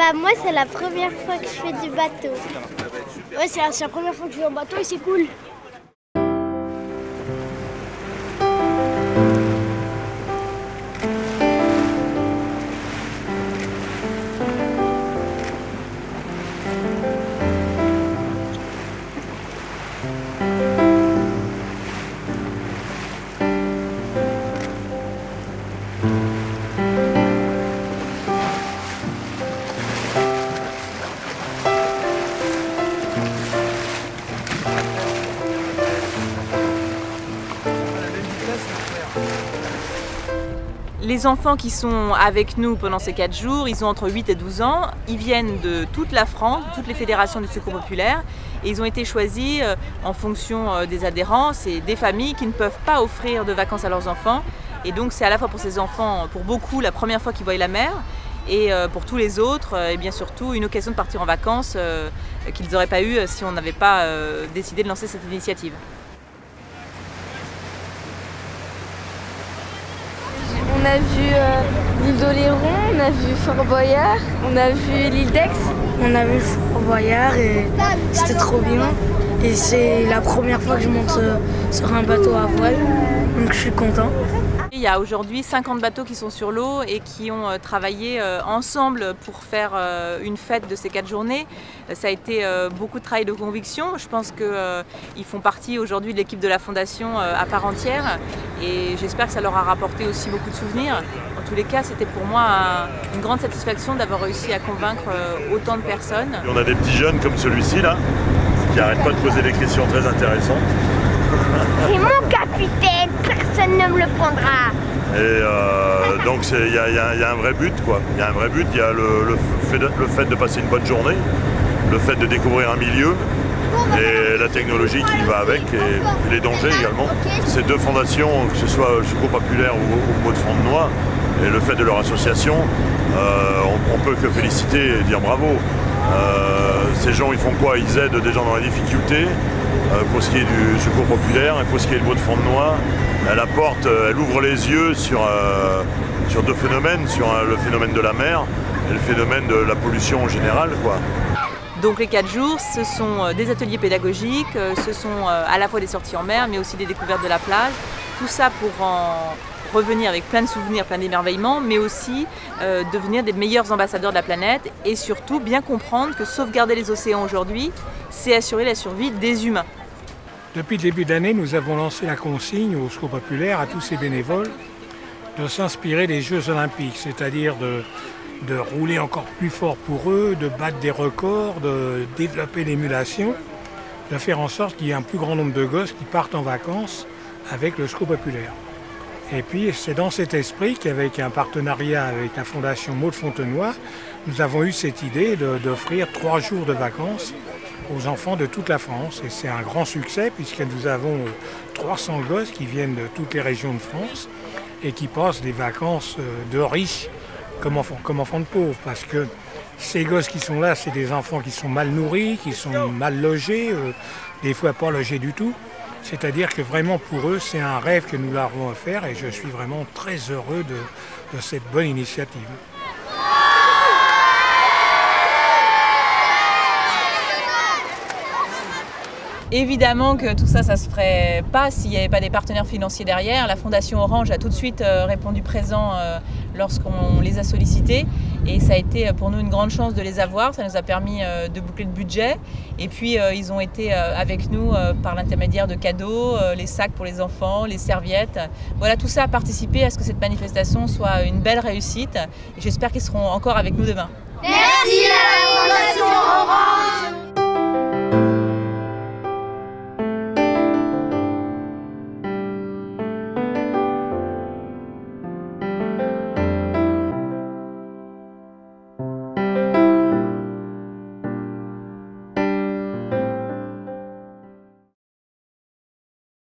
Bah moi c'est la première fois que je fais du bateau. Ouais, c'est la première fois que je vais en bateau et c'est cool. Les enfants qui sont avec nous pendant ces 4 jours, ils ont entre 8 et 12 ans, ils viennent de toute la France, de toutes les fédérations du Secours populaire et ils ont été choisis en fonction des adhérents, c'est des familles qui ne peuvent pas offrir de vacances à leurs enfants et donc c'est à la fois pour ces enfants, pour beaucoup, la première fois qu'ils voient la mer et pour tous les autres, et bien surtout une occasion de partir en vacances qu'ils n'auraient pas eu si on n'avait pas décidé de lancer cette initiative. On a vu l'île d'Oléron, on a vu Fort Boyard, on a vu l'île d'Aix. On a vu Fort Boyard et c'était trop bien. Et c'est la première fois que je monte sur un bateau à voile, donc je suis content. Il y a aujourd'hui 50 bateaux qui sont sur l'eau et qui ont travaillé ensemble pour faire une fête de ces 4 journées. Ça a été beaucoup de travail de conviction. Je pense qu'ils font partie aujourd'hui de l'équipe de la Fondation à part entière et j'espère que ça leur a rapporté aussi beaucoup de souvenirs. En tous les cas, c'était pour moi une grande satisfaction d'avoir réussi à convaincre autant de personnes. On a des petits jeunes comme celui-ci là, qui n'arrêtent pas de poser des questions très intéressantes. C'est mon capitaine, personne ne me le prendra. Et donc il y a un vrai but quoi. Il y a un vrai but, il y a le fait de passer une bonne journée, le fait de découvrir un milieu et la technologie qui va avec et les dangers également. Ces 2 fondations, que ce soit le Secours populaire ou Mot de Fontenoy, et le fait de leur association, on peut que féliciter et dire bravo. Ces gens ils font quoi? Ils aident des gens dans la difficulté. Pour ce qui est du Secours populaire et pour ce qui est du Mot de Fontenoy, elle ouvre les yeux sur 2 phénomènes, sur le phénomène de la mer et le phénomène de la pollution en général, quoi. Donc les 4 jours, ce sont des ateliers pédagogiques, ce sont à la fois des sorties en mer mais aussi des découvertes de la plage. Tout ça pour en revenir avec plein de souvenirs, plein d'émerveillements, mais aussi devenir des meilleurs ambassadeurs de la planète et surtout bien comprendre que sauvegarder les océans aujourd'hui, c'est assurer la survie des humains. Depuis le début de l'année, nous avons lancé la consigne au Secours populaire à tous ces bénévoles de s'inspirer des Jeux olympiques, c'est-à-dire de rouler encore plus fort pour eux, de battre des records, de développer l'émulation, de faire en sorte qu'il y ait un plus grand nombre de gosses qui partent en vacances avec le Secours populaire. Et puis c'est dans cet esprit qu'avec un partenariat avec la Fondation Mot de Fontenoy, nous avons eu cette idée d'offrir 3 jours de vacances aux enfants de toute la France. Et c'est un grand succès puisque nous avons 300 gosses qui viennent de toutes les régions de France et qui passent des vacances de riches comme enfants de pauvres. Parce que ces gosses qui sont là, c'est des enfants qui sont mal nourris, qui sont mal logés, des fois pas logés du tout. C'est-à-dire que vraiment pour eux, c'est un rêve que nous leur avons offert et je suis vraiment très heureux de cette bonne initiative. Évidemment que tout ça, ça se ferait pas s'il n'y avait pas des partenaires financiers derrière. La Fondation Orange a tout de suite répondu présent lorsqu'on les a sollicités et ça a été pour nous une grande chance de les avoir. Ça nous a permis de boucler le budget et puis ils ont été avec nous par l'intermédiaire de cadeaux, les sacs pour les enfants, les serviettes. Voilà, tout ça a participé à ce que cette manifestation soit une belle réussite et j'espère qu'ils seront encore avec nous demain. Merci.